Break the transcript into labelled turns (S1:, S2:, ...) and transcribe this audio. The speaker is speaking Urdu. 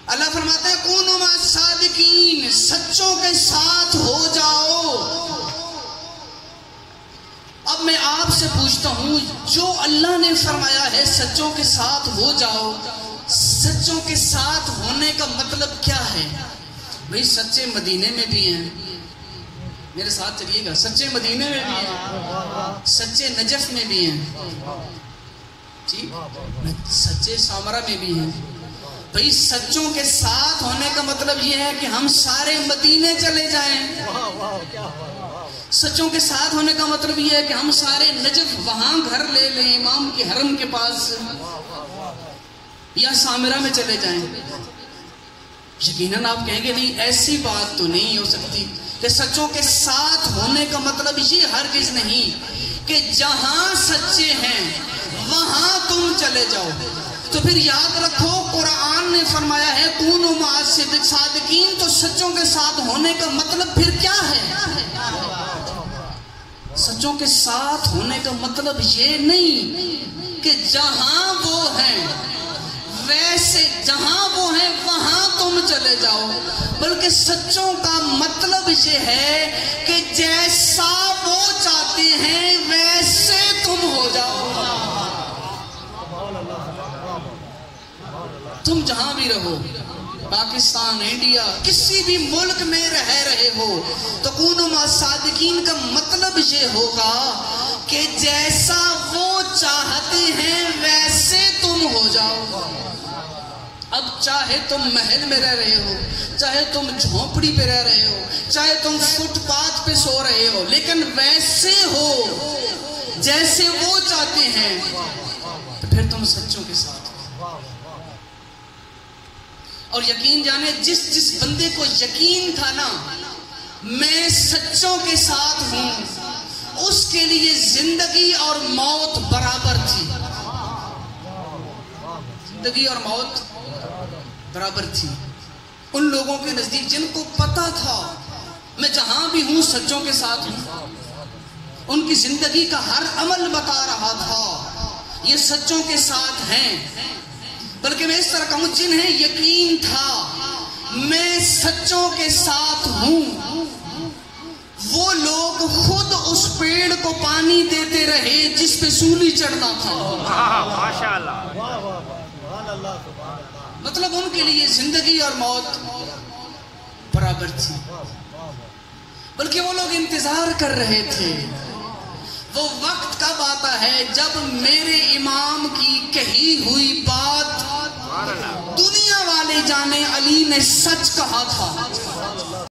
S1: اللہ فرماتا ہے کونوا مع الصادقین، سچوں کے ساتھ ہو جاؤ۔ اب میں آپ سے پوچھتا ہوں، جو اللہ نے فرمایا ہے سچوں کے ساتھ ہو جاؤ، سچوں کے ساتھ ہونے کا مطلب کیا ہے؟ بھئی سچے مدینے میں بھی ہیں، میرے ساتھ چلیے گا، سچے مدینے میں بھی ہیں، سچے نجف میں بھی ہیں، جی سچے سامرہ میں بھی ہیں۔ بھئی سچوں کے ساتھ ہونے کا مطلب یہ ہے کہ ہم سارے مدینے چلے جائیں، سچوں کے ساتھ ہونے کا مطلب یہ ہے کہ ہم سارے نجف وہاں گھر لے لیں امام کے حرم کے پاس، یا سامرہ میں چلے جائیں۔ یقیناً آپ کہیں گے نہیں، ایسی بات تو نہیں ہو سکتی کہ سچوں کے ساتھ ہونے کا مطلب یہ ہرگز نہیں کہ جہاں سچے ہیں وہاں تم چلے جاؤ۔ تو پھر یاد رکھو، قرآن نے فرمایا ہے کونوا مع الصادقین، تو سچوں کے ساتھ ہونے کا مطلب پھر کیا ہے؟ سچوں کے ساتھ ہونے کا مطلب یہ نہیں کہ جہاں وہ ہیں ویسے، جہاں وہ ہیں وہاں تم چلے جاؤ، بلکہ سچوں کا مطلب یہ ہے کہ جیسا وہ چاہتے ہیں ویسے تم ہو جاؤ۔ تم جہاں بھی رہو، پاکستان، انڈیا، کسی بھی ملک میں رہے ہو، تو کونوا مع الصادقین کا مطلب یہ ہوگا کہ جیسا وہ چاہتے ہیں ویسے تم ہو جاؤ۔ اب چاہے تم محل میں رہ رہے ہو، چاہے تم جھونپڑی پہ رہ رہے ہو، چاہے تم فٹ پاتھ پہ سو رہے ہو، لیکن ویسے ہو جیسے وہ چاہتے ہیں، تو پھر تم سچوں کے ساتھ۔ اور یقین جانے، جس بندے کو یقین تھا نا میں سچوں کے ساتھ ہوں، اس کے لیے زندگی اور موت برابر تھی، زندگی اور موت برابر تھی۔ ان لوگوں کے نزدیک جن کو پتا تھا میں جہاں بھی ہوں سچوں کے ساتھ ہوں، ان کی زندگی کا ہر عمل بتا رہا تھا یہ سچوں کے ساتھ ہیں۔ بلکہ میں اس طرح کہوں، جنہیں یقین تھا میں سچوں کے ساتھ ہوں، وہ لوگ خود اس پیڑ کو پانی دیتے رہے جس پہ سولی چڑھنا تھا۔ مطلب ان کے لیے زندگی اور موت برابر تھی، بلکہ وہ لوگ انتظار کر رہے تھے وہ وقت کب آتا ہے جب میرے امام کی کہی ہوئی بات دنیا والے جانے علی نے سچ کہا تھا۔